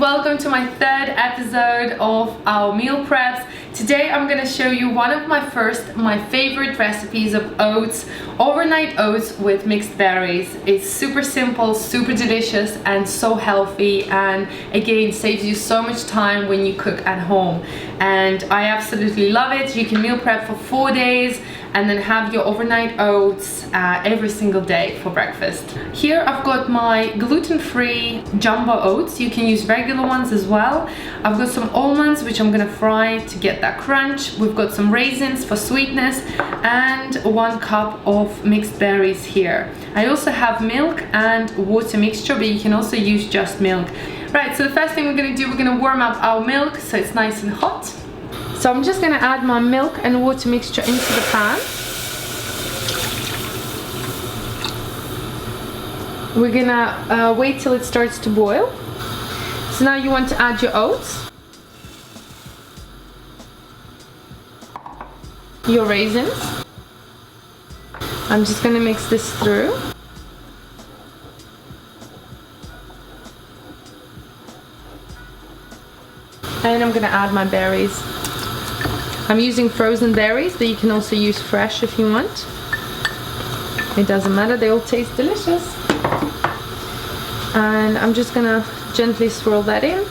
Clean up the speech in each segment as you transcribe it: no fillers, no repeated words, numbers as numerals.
welcome to my third episode of our meal preps. Today I'm gonna show you one of my favorite recipes of oats, overnight oats with mixed berries. It's super simple, super delicious, and so healthy, and again saves you so much time when you cook at home. And I absolutely love it. You can meal prep for 4 days and then have your overnight oats every single day for breakfast. Here I've got my gluten-free jumbo oats. You can use regular ones as well. I've got some almonds which I'm gonna fry to get that crunch. We've got some raisins for sweetness and 1 cup of mixed berries here. I also have milk and water mixture, but you can also use just milk. Right, so the first thing we're gonna do, we're gonna warm up our milk so it's nice and hot. So I'm just gonna add my milk and water mixture into the pan. We're gonna wait till it starts to boil. So now you want to add your oats, your raisins. I'm just gonna mix this through. And I'm gonna add my berries. I'm using frozen berries, but you can also use fresh if you want. It doesn't matter, they all taste delicious. And I'm just gonna gently swirl that in.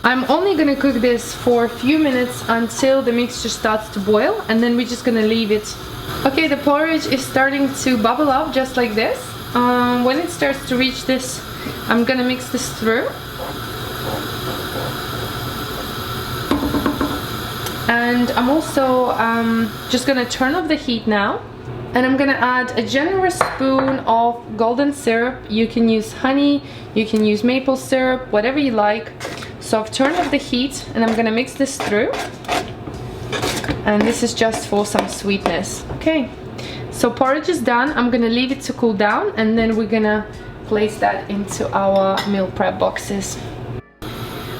I'm only gonna cook this for a few minutes until the mixture starts to boil, and then we're just gonna leave it. Okay, the porridge is starting to bubble up just like this. When it starts to reach this, I'm gonna mix this through. And I'm also just gonna turn off the heat now, and I'm gonna add a generous spoon of golden syrup. You can use honey, you can use maple syrup, whatever you like. So I've turned off the heat and I'm gonna mix this through, and this is just for some sweetness. Okay, so porridge is done. I'm gonna leave it to cool down, and then we're gonna place that into our meal prep boxes.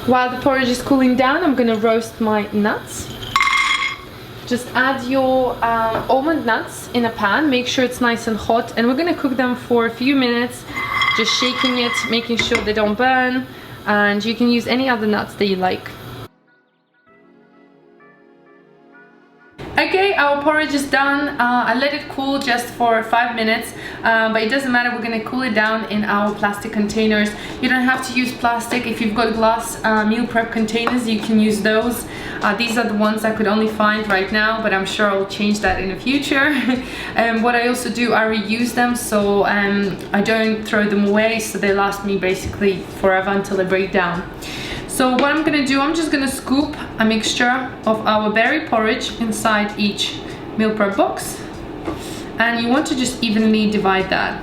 While the porridge is cooling down, I'm gonna roast my nuts. Just add your almond nuts in a pan, make sure it's nice and hot, and we're gonna cook them for a few minutes, just shaking it, making sure they don't burn, and you can use any other nuts that you like. Okay, our porridge is done. I let it cool just for 5 minutes, but it doesn't matter, we're gonna cool it down in our plastic containers. You don't have to use plastic. If you've got glass meal prep containers, you can use those. These are the ones I could only find right now, but I'm sure I'll change that in the future. What I also do, I reuse them, so I don't throw them away, so they last me basically forever until they break down. So what I'm gonna do, I'm just gonna scoop a mixture of our berry porridge inside each meal prep box, and you want to just evenly divide that.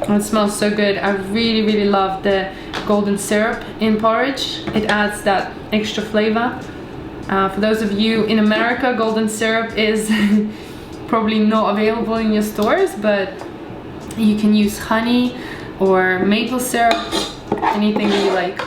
It smells so good. I really love the golden syrup in porridge. It adds that extra flavor. For those of you in America, golden syrup is probably not available in your stores, but you can use honey or maple syrup, anything that you like.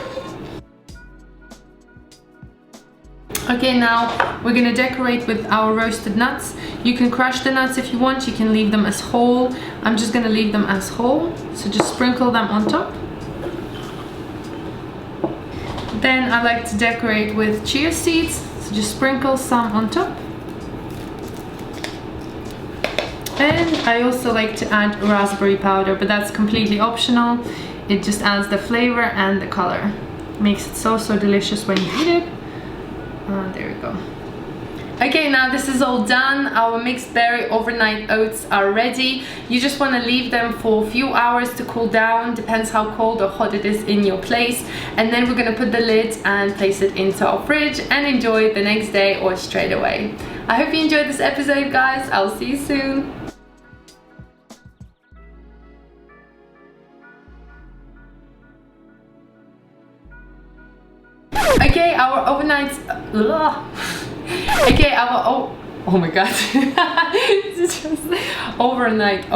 Okay, now we're gonna decorate with our roasted nuts. You can crush the nuts if you want, you can leave them as whole. I'm just gonna leave them as whole, so just sprinkle them on top. Then I like to decorate with chia seeds, so just sprinkle some on top. And I also like to add raspberry powder, but that's completely optional. It just adds the flavor and the color. Makes it so delicious when you eat it. There we go. Okay, now this is all done. Our mixed berry overnight oats are ready. You just want to leave them for a few hours to cool down, depends how cold or hot it is in your place. And then we're gonna put the lid and place it into our fridge and enjoy it the next day or straight away. I hope you enjoyed this episode, guys. I'll see you soon. Okay, our overnight. Okay, oh my god. It's just overnight